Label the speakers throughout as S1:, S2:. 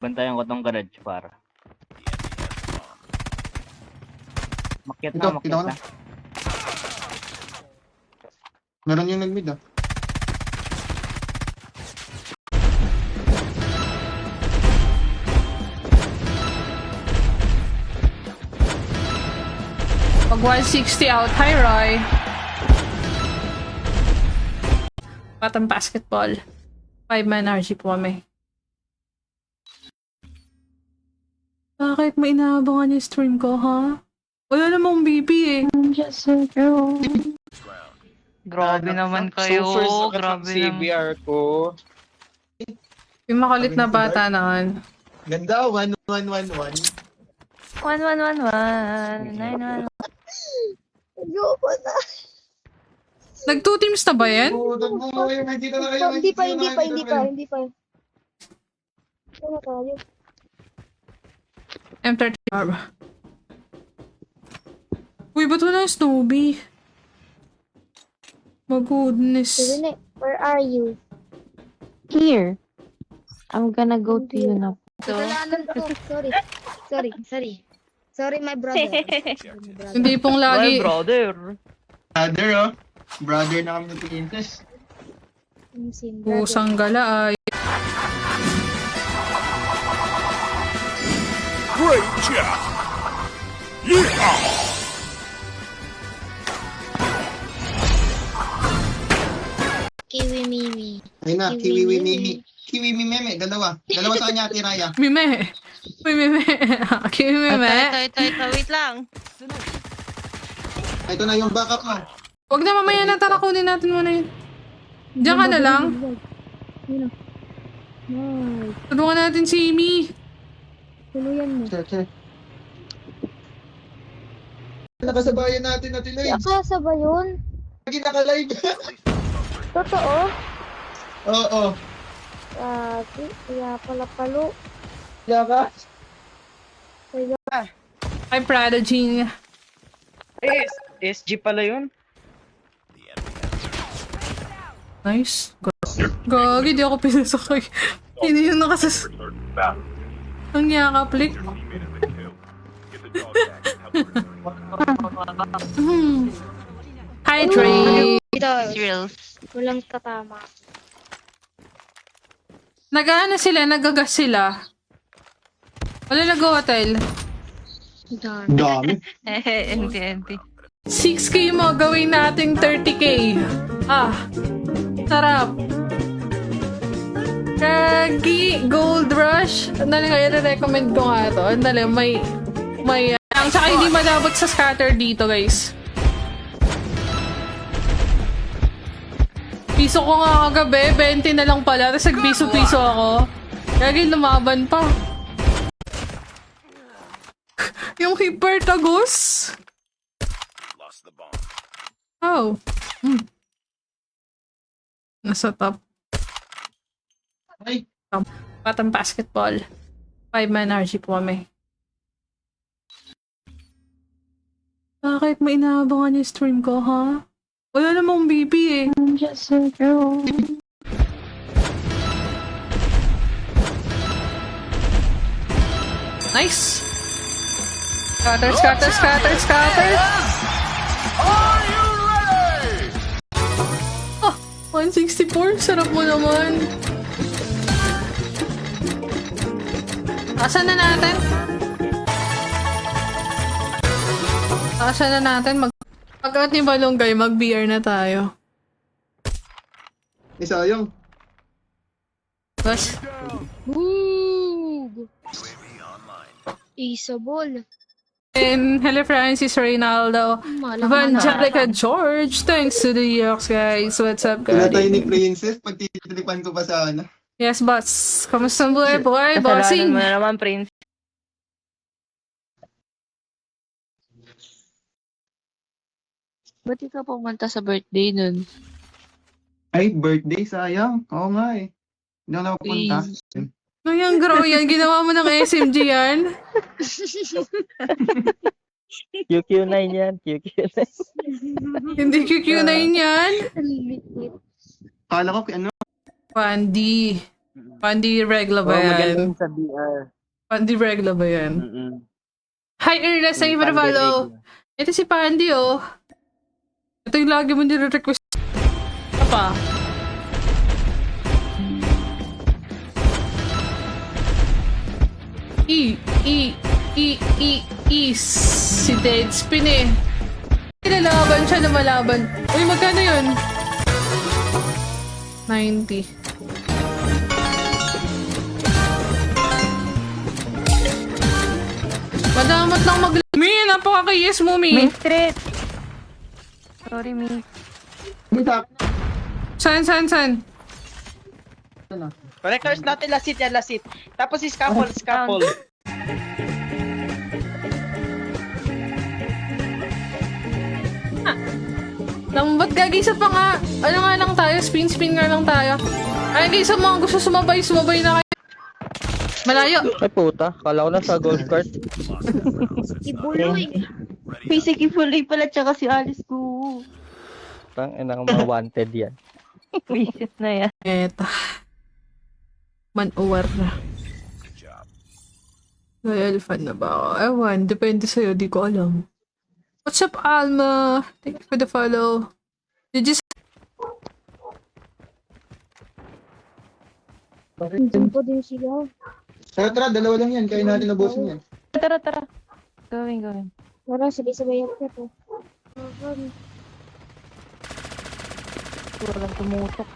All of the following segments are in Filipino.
S1: Bantayan ko tong garage para. Makyat
S2: Ito,
S1: na,
S2: kita ko
S1: makyat
S2: na.
S1: na.
S2: Meron yung nag-mid ah.
S3: Pag 160 out. Hi, Roy. Patang basketball. 5-man RG po kami. Bakit may inaabangan yung stream ko, ha? Wala namang BP eh.
S4: I'm just a girl.
S5: Grabe naman kayo.
S6: So first ako
S5: Grabe
S6: sa
S5: naman.
S6: CBR ko.
S3: Yung makulit na bata naman.
S6: Ganda, 1111.
S5: 1111. 911.
S4: Ayoko na.
S3: Nag-2 teams na ba yan?
S2: Hindi talaga
S4: Hindi pa. Ano tayo?
S3: M30. Uy, ba't wala yung Snowy? My goodness.
S4: Rene, where are you?
S5: Here. I'm gonna go to you now.
S4: Kasalanan ko. Sorry, my brother.
S3: Hindi pong
S5: Ay,
S3: lagi.
S5: brother.
S2: Brother oh. Brother na kami ng princess.
S3: Pusang gala ay.
S7: Great job! Yeehaw!
S4: Kiwi Mimi.
S2: Ayun na, Kiwi Mimi. Kiwi Mimi, dalawa. Dalawa sa kanya, Ate Raya.
S3: Mime. Uy, Mime. Kimi Mime.
S5: Ito, wait lang.
S2: Ito na yung backup mo.
S3: Huwag na mamaya na, tara kunin natin muna yun. Diyan ka na lang.
S4: Nice.
S3: Tulungan natin si Amy.
S4: Tuluyan mo.
S2: Sure. Nakasabayan natin natin na
S4: Akasa ba yun?
S2: Lagi naka-live.
S4: Totoo?
S2: Oo.
S4: Kaya pala palo.
S2: Yaka.
S3: Ay, Prodigy.
S5: SG pala yun.
S3: Nice. Gagi, di ako pinasakay. Hindi yung nakasas... Ang yakaplik. Hydrate.
S5: Drills.
S4: Walang tatama.
S3: Nag-ano sila, nagagas sila. Wala nag-hotel.
S2: Dami.
S5: Hindi.
S3: 6K mo, gawin nating 30K. Ah, sarap. Kagi, Gold Rush. Andali nga, i-recommend ko nga to. Andali, may, ang tsaka hindi malabot sa scatter dito, guys. Piso ko nga kagabi, 20 na lang pala, tapos nagpiso-piso ako. Kagi, lumaban pa. Yung Hyper Tagos. Oh. Nasa top.
S2: Ay.
S3: Patang basketball. 5-man RG po kami. Bakit may inaabangan yung stream ko, ha? Wala namang BP eh.
S4: I'm just a girl.
S3: Nice! Scatter!
S7: Are you ready?
S3: Oh! 164? Sarap mo naman. Asan na natin? Pag-out ni Balonggay, mag-BR na tayo.
S2: Sayang.
S3: Bas?
S4: Boog! Isabol.
S3: And hello Francis Reynaldo. Evangelica George. Thanks to the EX guys. What's up
S2: Wala tayo
S3: guys?
S2: ni Princess. Pagtitilipan ko pa sana.
S3: Yes boss. Kamusta ang buhay boy?
S5: Kasalanan
S3: Bossing?
S5: mo na naman, Prince. Ba't di ka pumunta sa birthday nun?
S2: Ay, birthday, sayang. Oo nga eh. Hindi ako nakapunta.
S3: Ngayang grow yan. Ginawa mo ng SMG yan?
S5: QQ9 yan, QQ9.
S3: Hindi QQ9 yan?
S4: Limit.
S2: Kala ko, ano?
S3: Pandy. Pandi regla ba
S1: Maganda
S3: yan?
S1: yun sa BR.
S3: Pandi regla ba yan?
S1: Mm-mm.
S3: Hi, Ernest. Thank you for the follow. Ito si Pandi, oh. Ito yung lagi mo nire-request. Ano pa? Si Deadspin eh. Nilalaban siya na malaban. Uy, magkano yun? 90. Madamat lang mag... Mi, napaka-kayes mo, Mi.
S5: Main street. Sorry, me.
S3: Saan?
S8: Connectors natin, lasit yan, lasit. Tapos si scaffold.
S3: Ba't gagisa pa nga? Ano nga lang tayo? Spin nga lang tayo. Ay, guys, sa mga gusto sumabay na kayo. Malayo.
S9: Ay puta, kala ko na sa golf cart.
S4: Ibuloy.
S5: Basic ifuloy pala tsaka si Alice ko.
S9: Tang inang mga wanted yan.
S5: Visit na yan.
S3: Eto. Man-uwar na. Loyal fan na ba ako? Ewan, depende sa'yo, di ko alam. What's up, Alma? Thank you for the follow. You just...
S4: Diyan po din sila.
S2: Tara, dalawa lang yan. Kaya natin nabusin yan.
S5: Tara. Going.
S4: Tara, sabay-sabay yan po.
S5: Walang tumutok.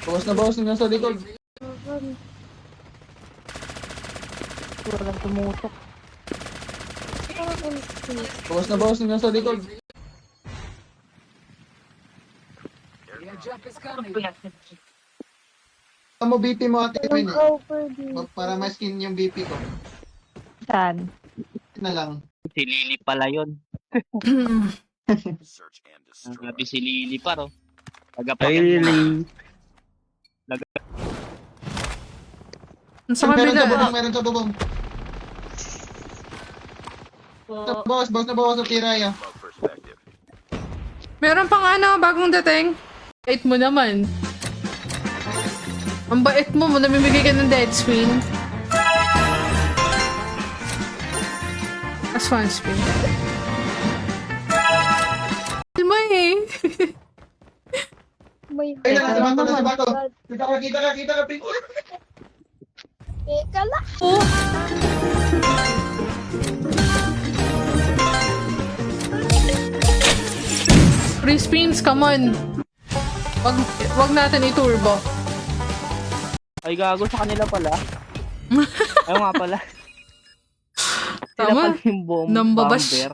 S2: Bawas na sa likod.
S5: Walang tumutok.
S2: Bawas na sa likod. Mo BP mo ate Queen eh. Para maskin yung BP ko.
S5: Saan?
S2: Na lang.
S1: Si Lily pala yun. Sabi si Lily pa, ro.
S9: Really?
S3: Sa kabila.
S2: Meron sa bubong. Bawas na tiraya.
S3: Meron pang ano, bagong dating. Bait mo naman. Ang bait mo, namimigay ka ng dead spin. As one spin. Alma eh.
S4: May
S2: Ay, nasa bato. Kita ka, Pink.
S4: Teka lang.
S3: Oh. Free spins, come on. Wag natin i-turbo.
S1: Ay, gago sa kanila pala. Ayaw nga pala. Sila
S3: Tama.
S1: pala yung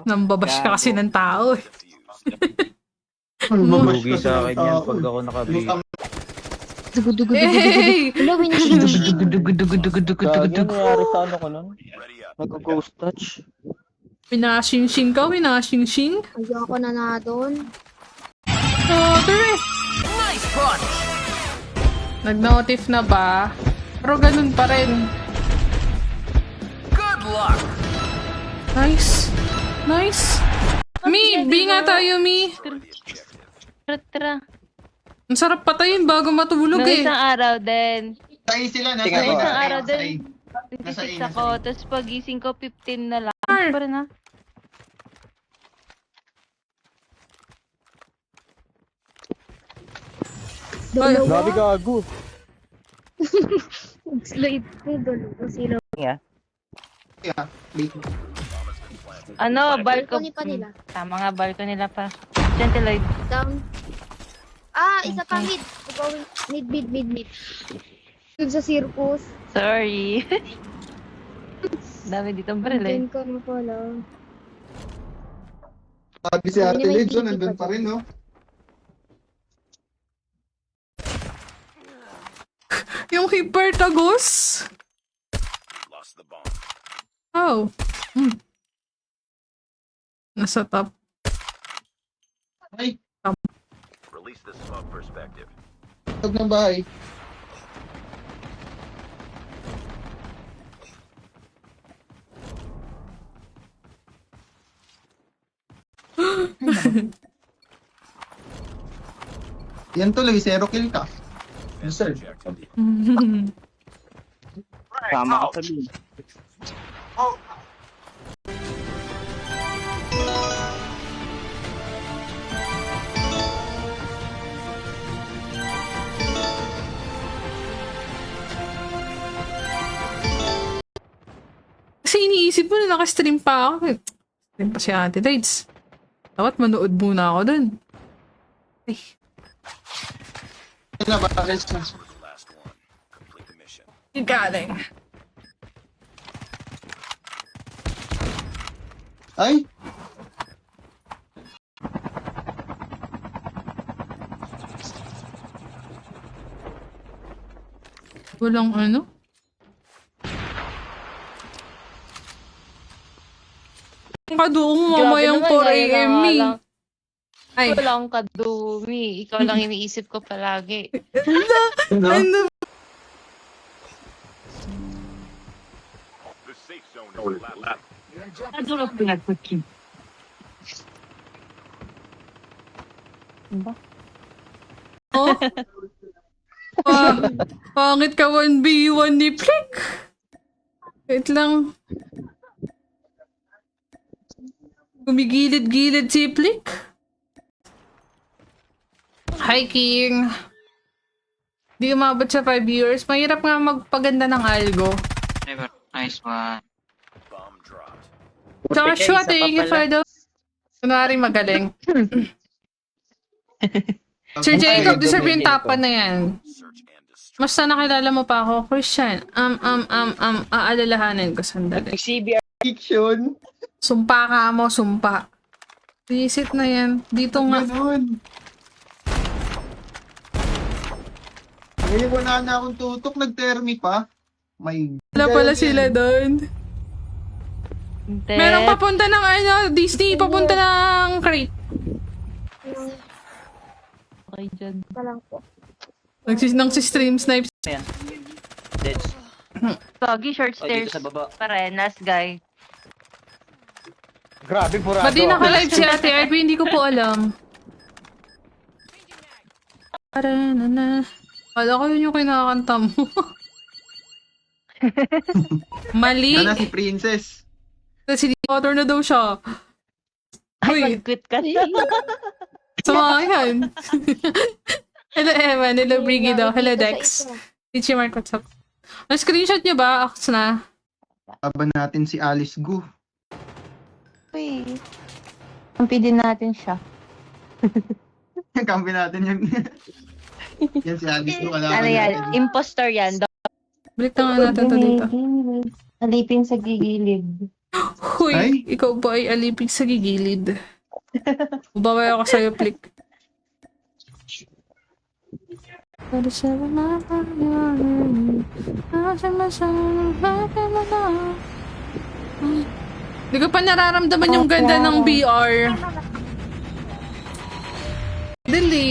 S3: Nambabash ka kasi ng tao eh.
S9: Lugi sa akin yan pag ako nakabi.
S3: Hey!
S4: Hello, may nakikita.
S9: Kaya nangyari sa ano ko nun? Nag-ghost touch.
S3: Pinasing-sing ka, pinasing-sing.
S4: Ayoko na doon.
S3: Tara. Nag-notif na ba? Pero ganun pa rin.
S7: Good luck!
S3: Nice. Mi, B nga tayo, Mi.
S5: Tara.
S3: Ang sarap patayin bago matulog
S5: Nung
S3: eh.
S5: isang araw din.
S2: Sa sila na.
S5: Nung isang araw
S2: Sa
S5: din.
S2: Nasa
S5: 26 ako. Tapos pagising ko, 15 na lang.
S3: Ar.
S5: Pa rin ha.
S9: Grabe gago.
S4: Slide ko, dalawa sila.
S2: Yeah,
S5: Ano,
S4: Balcony pa nila.
S5: Tama nga, balcony nila pa. Gentiloid.
S4: Down. Isa pa mid. Going mid. Doon sa circus.
S5: Sorry. Dami ditong baril eh.
S4: Doon ka na pala.
S2: Sabi si Ate Liz, nandun pa rin, no?
S3: Yung Hipertagos.
S7: Lost the bomb.
S3: Oh. Nasa top.
S2: Ay,
S7: Release the smoke perspective.
S2: tag ng bahay. Yan tuloy, 0 kill ka.
S6: Sir.
S1: Tama ka sabihin.
S3: Kasi iniisip mo na nakastream pa ako. Stream pa si Ate Lights. Dapat manood muna ako dun. Ay,
S7: Last one. Complete the mission.
S3: galing.
S2: Ay!
S3: Walang ano? Kadoong mamayang 4 a.m. eh. Ay,
S5: Wala akong kadumi. Ikaw lang iniisip ko palagi.
S2: Ano?
S3: ano?
S7: The safe zone is collapsing.
S3: Oh? Pangit ka 1v1 ni Flick. Wait lang. Gumigilid-gilid si Flick. Hi, King. Di umabot sa 5 viewers. Mahirap nga magpaganda ng algo.
S1: Nice one.
S7: Bomb dropped.
S3: Tsaka shot eh, yung Fredo. Kunwari magaling. Sir Jacob, deserve yung tapan na yan.
S7: Search and destroy.
S3: Mas na nakilala mo pa ako, Christian. Aalalahanin ko sandali.
S8: CBR.
S2: Fiction.
S3: Sumpa ka mo, sumpa. Visit na yan. Dito nga.
S2: Ganun. Ngayon wala na akong tutok. Nag-termi pa. May...
S3: Wala pala sila doon. Merong papunta ng ano, Disney, papunta ng crate.
S5: Okay dyan.
S4: Pa lang po.
S3: Nang si stream snipes.
S1: Dead.
S5: Pogi, short
S1: O,
S5: stairs.
S1: dito sa baba.
S5: Pa rin, last guy.
S9: Grabe, burado.
S3: Ba't di naka-live si Ate Ivy? Hindi ko po alam. Paranana. Kala ko yun yung kinakanta mo. Mali.
S2: Sana si Princess.
S3: Kasi water na daw siya.
S5: Ay,
S3: Uy,
S5: mag-quit ka.
S3: samahan. Hello, Evan. Hello, Brigido. Hello, Dex. Teacher Mark, what's up? Na-screenshot niyo ba? Ako na.
S2: Laban natin si Alice Gu.
S5: Uy. Kampi din natin siya.
S2: Kampi natin yung... yan si Alice Gu. Wala
S5: Ano yan? Impostor yan.
S3: Balik na nga natin to dito.
S5: Alipin sa gigilid.
S3: Huy,
S2: Ay.
S3: ikaw ba ay alipig sa gigilid? Babay ako sa'yo, Flick. Pero sa mga pangyayari, nasa Hindi ko pa nararamdaman yung ganda ng BR. Dali.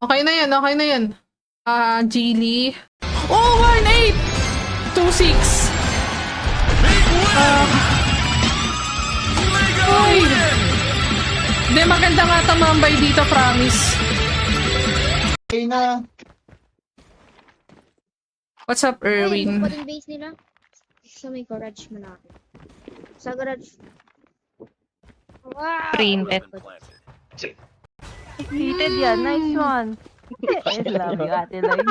S3: Okay na yan, okay na yan. Geely. Oh, 1-8! 2-6. Uy! Hindi, maganda nga tumambay dito, promise.
S2: Okay na.
S3: What's up,
S4: Ay,
S3: Erwin?
S4: pa din base nila. Sa may garage mo na. Sa garage. Wow!
S5: Printed.
S7: Been planted.
S5: Heated yan. Nice one. I love you, Ate Lloyd.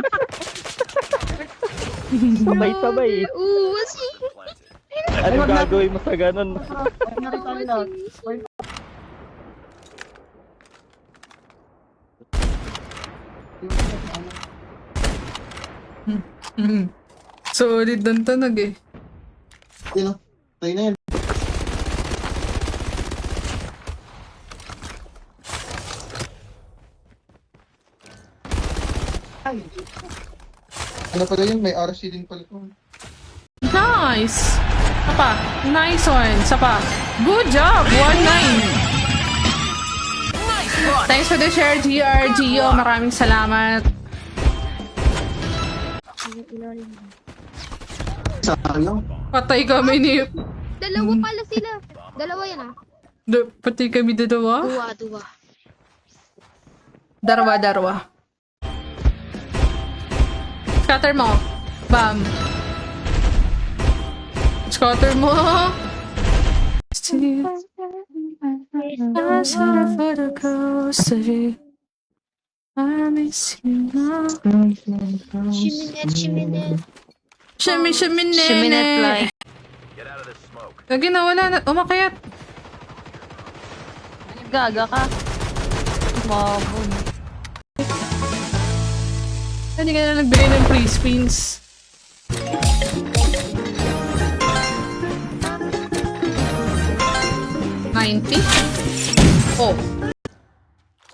S9: Sabay-sabay.
S4: Wasi!
S7: Planted.
S9: Ano gagawin mo sa ganun?
S3: Solid ng tunog eh.
S2: Yun o. Tayo na yan. Ano pala yun? May RC din pala ito.
S3: Nice! Sapa. Nice one. Sapa. Good job! 1-9. Thanks for the share, GR, Gio. Maraming salamat.
S2: Sayang.
S3: Patay kami ni
S4: Dalawa pala sila. Dalawa yan ah.
S3: Pati kami dalawa.
S4: Dua.
S3: Darwa. Scatter mo. Bam. Scatter mo.
S4: Shiminet.
S5: Shiminette like.
S7: Get out of this smoke.
S3: Lagi na, wala na. Umakyat.
S5: Gaga ka. Mabon.
S3: Hindi ka na nagbigay ng free spins. $90? Oh.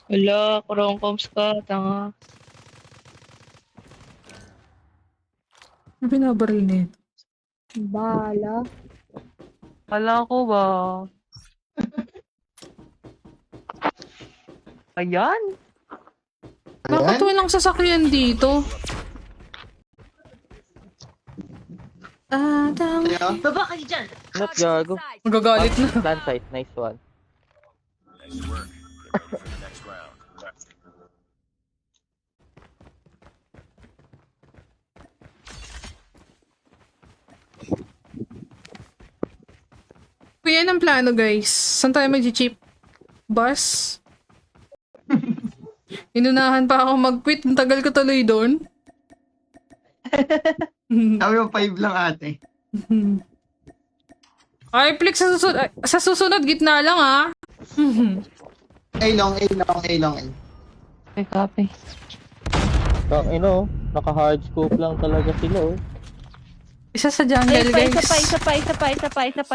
S8: Wala, kurong-coms ka, tanga.
S3: Ano binabaril na ito?
S4: Bala.
S5: Kala ko ba? Ayan.
S3: Bakit walang sasakyan dito?
S5: Baba kayo dyan.
S9: Not gago.
S3: Magagalit na.
S9: Plant site, nice one.
S7: Nice work. Get ready for the next round.
S3: Kuya, yan ang plano, guys. Saan tayo mag-chip? Bus? Inunahan pa ako mag-quit. Ang tagal ko tuloy doon.
S2: Sabi mo 5 lang ate.
S3: Ay, Flex, sa susunod, gitna lang, ha?
S6: A long.
S5: Okay, copy.
S9: Naka-hard scope lang talaga sila, oh.
S3: Isa sa jungle, guys.
S5: Isa pa.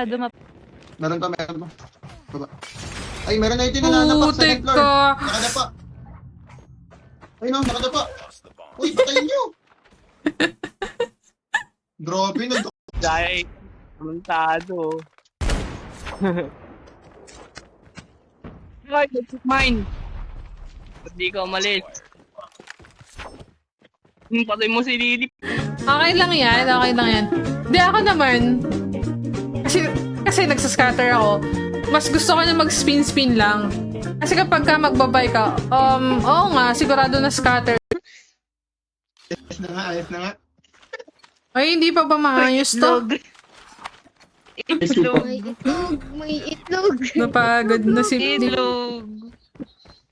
S5: Dumap.
S6: Meron pa. Baba. Ay, meron na yung nananapak sa
S3: Putik
S6: second floor.
S3: ka.
S6: Nakadapa. Ay, no, nakadapa.
S7: Lost the bomb.
S6: Uy, patayin nyo. Grabe na.
S1: Dahil, komentado. Ay, that's mine. Ba't di ka umalis? Patay mo si Lily.
S3: Okay lang yan. Di ako naman. Kasi nagsascatter ako. Mas gusto ko na mag-spin lang. Kasi kapag ka magbabay ka, oo nga, sigurado na scatter.
S6: Ayos na nga.
S3: Ay, hindi pa ba maayos to?
S4: May itlog.
S3: Napagod na si
S8: Itlog.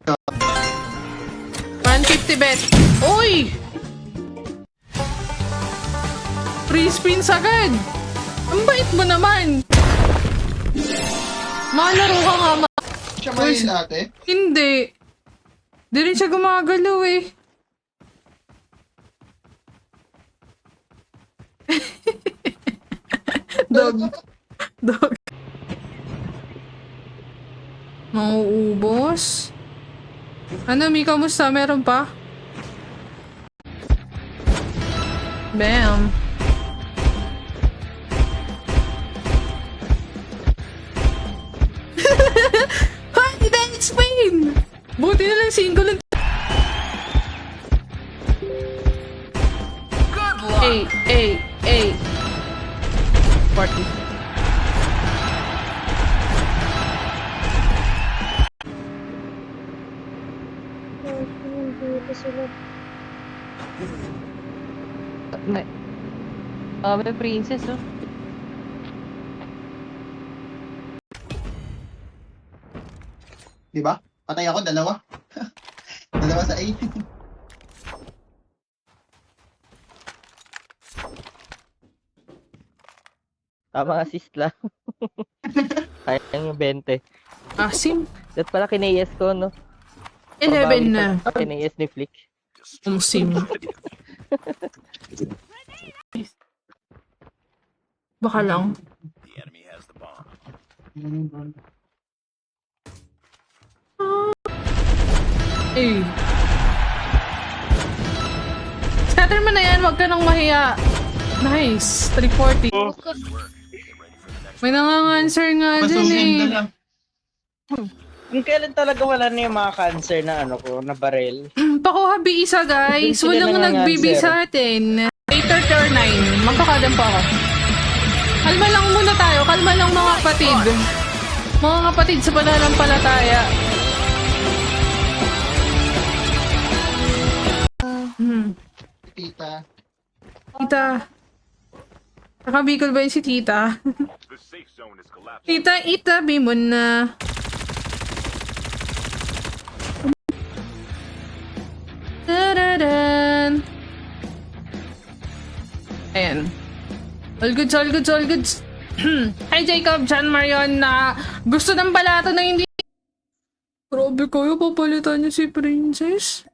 S3: 150 bet. Uy! Free spins agad. Ang bait mo naman. Malaro ka nga,
S6: Siya ba yun ate?
S3: Hindi. Di rin siya gumagalaw eh. Dog. Mauubos. Ano, Mi? Kamusta? Meron pa? Bam. Hi, that's Spain! Buti na lang single lang. Ay. Party.
S4: Dito sila.
S5: May princess, oh.
S6: Diba? Patay ako, dalawa. Dalawa sa A.
S9: Tama assist lang. Sayang yung 20.
S3: Asim.
S9: That pala kinayes ko, no?
S3: 11 na.
S9: Kinayes ni Flick.
S3: Sim. Baka lang.
S7: The enemy has the bomb.
S3: Eh. Scatter mo na yan. Huwag ka nang mahiya. Nice. 340. May nanganganswer nga dyan
S6: Pasungin na
S3: eh.
S6: lang.
S8: Kung kailan talaga wala na yung mga cancer na ano ko, na barrel.
S3: Pakuha B1 guys.
S8: Sila
S3: Walang
S8: nanganganswer.
S3: nagbibi sa atin. 8:39. Magkakadam pa ako. Kalma lang muna tayo. Kalma lang mga kapatid. Mga kapatid sa pananampalataya.
S6: Tita.
S3: Tita. Nakabikol ba yun si tita?
S7: The safe zone is collapsing.
S3: Tita, itabi mo na. Tararan. Ayan. All goods, all goods, all goods. Hi Jacob, John Marion na gusto ng balato na hindi. Grabe kayo, papalitan niyo si Princess.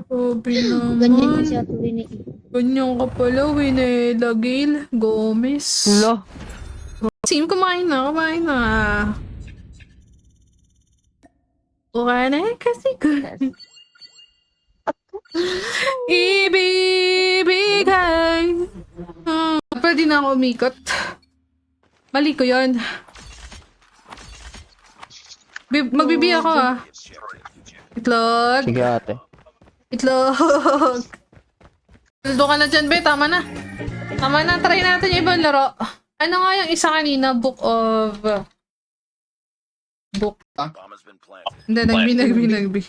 S3: Grabe naman.
S4: Ganyan yung siya tuwin eh.
S3: Ganyan ka pala, Winela Gale Gomez.
S9: Hello.
S3: Sim, kumain na. Okay na kasi ko. Ibibigay. Pwede na ako umikot. Mali ko yun. Magbibi ako ah. Itlog.
S9: Sige ate.
S3: Itlog. Paldo ka na dyan, be. Tama na. Try natin yung ibang laro. Ano nga yung isa kanina? Book of... Book.
S7: Bomb has been planted.
S3: Hindi, nagbi.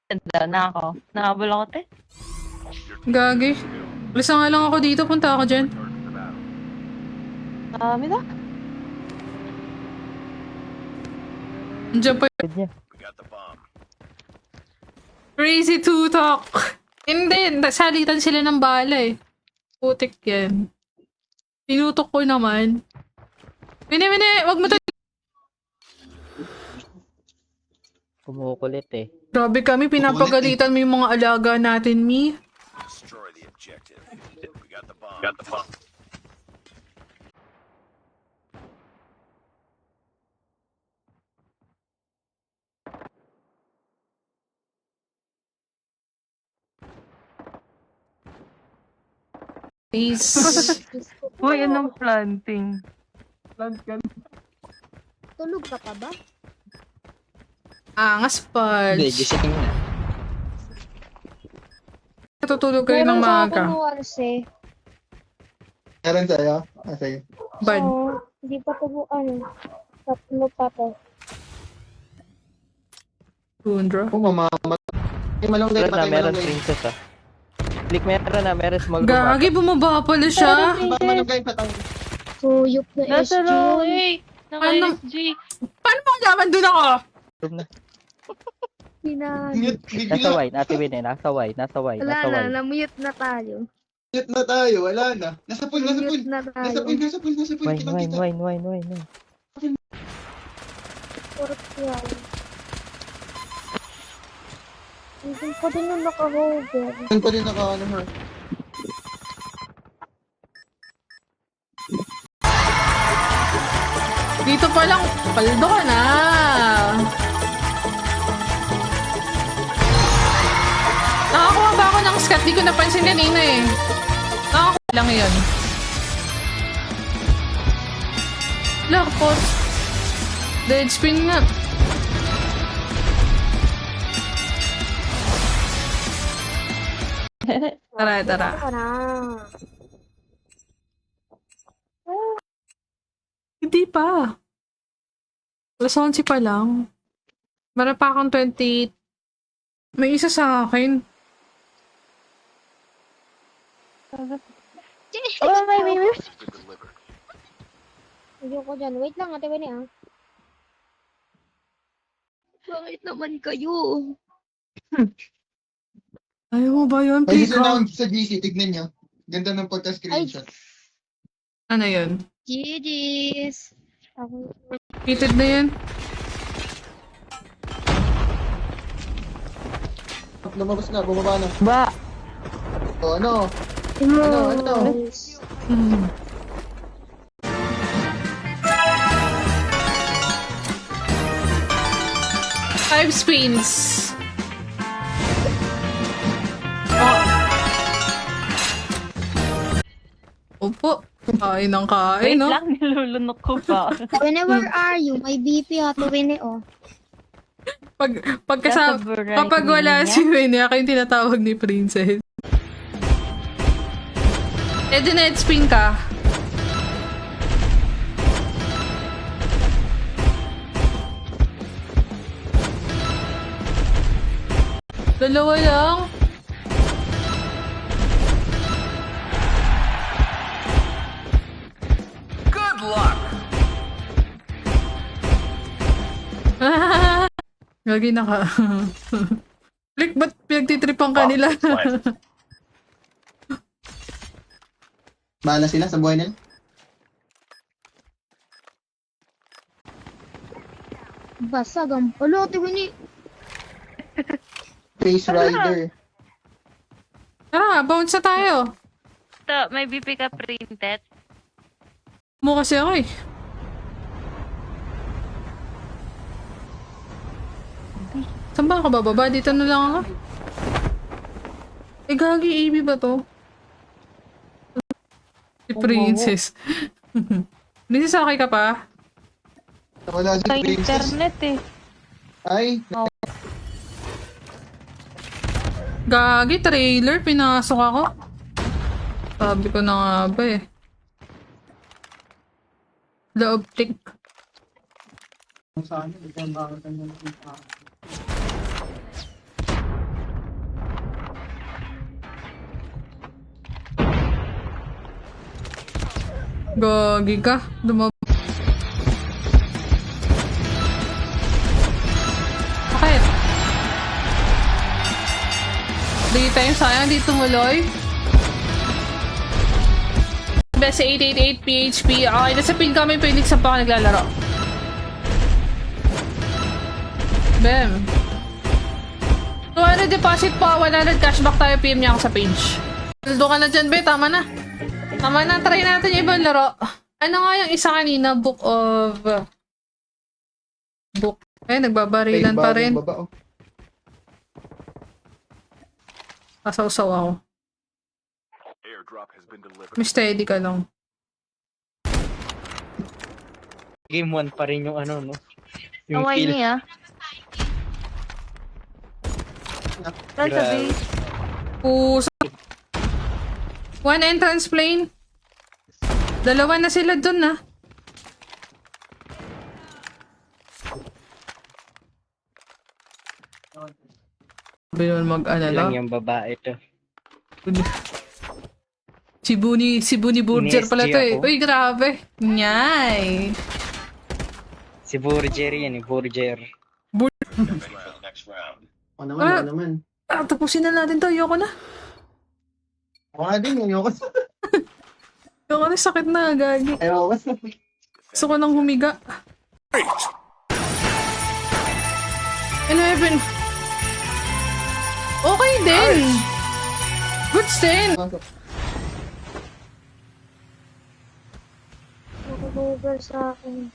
S5: Ganda na ako. Nakabal ako, te.
S3: Gagi. Lisa nga lang ako dito. Punta ako dyan.
S5: Mida?
S3: Diyan pa.
S7: We got the bomb.
S3: Crazy to talk. Hindi. Salitan sila ng bala eh. Putik yan. Tinutok ko naman. Mini. Wag mo to.
S9: Kumukulit eh.
S3: Grabe kami. Pinapagalitan mo yung mga alaga natin, Mi.
S7: Destroy the objective. We got the bomb.
S3: Please.
S5: Uy, anong planting?
S4: Tulog ka pa ba?
S3: Angas, Pudge.
S9: Hindi, gising na.
S3: Natutulog kayo ng
S4: Meron sa
S3: maaga.
S4: akin warse.
S6: Meron sa'yo? Ah, sige.
S3: Bad.
S4: Oo, hindi pa to tatlo pa to.
S3: Tundra.
S6: Kung malunggay
S9: Meron na,
S6: patay
S9: meron
S6: malunggay.
S9: princess ah. Click meron na, meron small room.
S3: Gagi, bumaba pala siya.
S6: Malunggay patay.
S4: Suyok na
S5: Nasa
S4: SG.
S5: row, eh.
S3: Ano?
S5: Naka-SG.
S3: Paano mo alaman doon ako?
S9: Room na.
S6: Mute,
S9: Nasa
S6: bigla.
S9: white, ate Win eh. Nasa white.
S4: Wala na, na-mute na tayo.
S6: Mute na tayo, wala na. Nasa pool.
S4: Mute na tayo.
S6: Nasa pool.
S9: Wine.
S4: Purot yan. Hindi ko din na naka-holder.
S6: Yan pa din naka-ano ha.
S3: Dito pa lang, paldo ka na. Nakakuha ba ako ng scat? Di ko napansin kanina eh. Nakakuha lang yun. Lakot. Dead spin nga. Tara.
S4: Tara.
S3: Hindi pa. Alas 11 pa lang. Mara pa akong 28. May isa sa akin.
S5: Oh, may.
S4: Ayoko dyan. Wait lang, ate Winnie ah. Bakit naman kayo?
S3: Ayaw mo ba yun,
S6: Ay, gusto
S3: Pika?
S6: na sa GC, tignan nyo. Ganda ng pagka-screenshot.
S3: Ano yun?
S4: GG's. Ako.
S3: Repeated na yan?
S6: Lumabas na, bumaba na.
S9: Ba!
S6: O, ano?
S4: Nice.
S3: Hmm. Five spins. Opo. Kain ng kain,
S5: Wait
S3: no?
S5: lang, nilulunok ko pa.
S4: Whenever are you? May BP ate Winnie oh.
S3: Pagkasama,
S5: Nasa variety
S3: kapag wala
S5: niya.
S3: si Winnie, ako yung tinatawag ni Princess. Net spin ka. Dalawa lang.
S7: Good luck.
S3: Gagi na ka. Like, ba't pinagtitripan ka nila?
S6: Bahala sila sa buhay nila.
S4: Basag ang palote, Winnie.
S6: Face Rider.
S3: Tara, bounce na tayo.
S5: Ito, may BP ka printed.
S3: Mo kasi ako eh. Saan ba ako bababa? Dito na lang ako. Eh, gagi, AB ba to? Si Princess. Princess, okay ka pa?
S6: Wala si
S5: Sa
S6: Princess.
S5: internet eh.
S6: Ay,
S3: Gagi, trailer. Pinasok ako. Sabi ko na nga ba eh. Loob tick.
S6: saan? Ito ang bakit ang
S3: Gagi ka. Bakit? 3 times sayang di tumuloy. Best 888 PHP. Okay, nasa pin kami Felix sa pa naglalaro. Bam. 200 deposit pa, 100 cashback tayo. PM niya ako sa page. Tuldo ka na dyan, be. Tama na. Tama na, try natin yung ibang laro. Ano nga yung isa kanina? Book of... Book. Eh, nagbabarilan pa rin.
S6: Baba, oh.
S3: Kasaw-saw ako.
S7: Airdrop has been delivered.
S3: May steady ka lang.
S8: Game 1 pa rin yung ano, no? Yung
S5: Away
S8: kill.
S5: niya. Saan sa
S8: Grabe.
S5: base?
S3: Pusa. One entrance plane. Dalawa na sila dun, ah. Sabi naman mag-ano
S8: Lang
S3: lang.
S8: yung babae to.
S3: Si Buni Burger pala to eh.
S8: Ini-SG ako.
S3: Uy, grabe. Nyay.
S8: Si Burger yan, eh. Burger.
S6: O naman.
S3: Ah, tapusin na natin to. Ayoko na.
S6: Ako nga din, ayoko.
S3: Ayoko na, sakit na, gagi.
S6: Ayoko.
S3: Gusto ko nang humiga. 11. Okay din. Good din.
S4: Nakagover sa akin.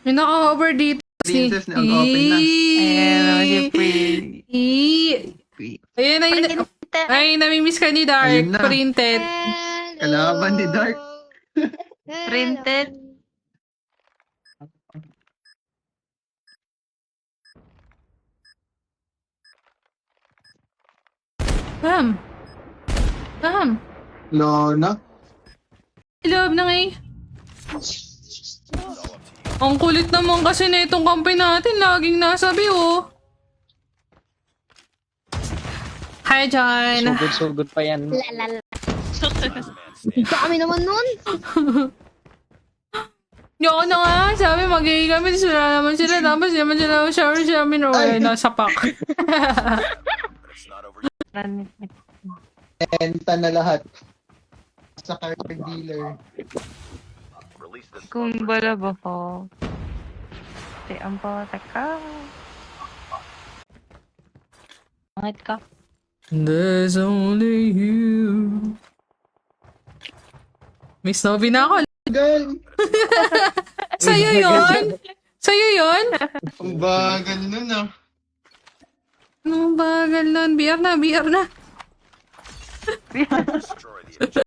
S3: May naka-over dito.
S2: Princess, nag-open na.
S5: Ayan naman si
S3: Ayan na yun. Ay, namimiss ka ni Dark.
S2: Ayun na.
S3: Printed.
S2: Kalaban ni Dark.
S5: Printed.
S3: Bam. Bam.
S6: Lona.
S3: Love na nga eh. Ang kulit naman kasi na itong kampi natin. Laging nasabi oh. Hi, John.
S8: Sugod pa yan.
S4: Lalala. Dami naman nun.
S3: Yoko na nga. Sabi, mag-i kami. Sila naman sila. Tapos naman sila shower sa amin. O, ay, nasa pack.
S7: It's not over yet.
S6: Enta na lahat. Sa car dealer.
S7: Release this.
S5: Kung bala ba ko? Ang bata ka. Bakit ka?
S3: There's only you. Miss Novi na ako.
S6: Girl!
S3: Sa'yo yun? Sa'yo yun?
S6: Ang bagal nun ah.
S3: Anong bagal nun? BR na, BR na.
S7: Destroy the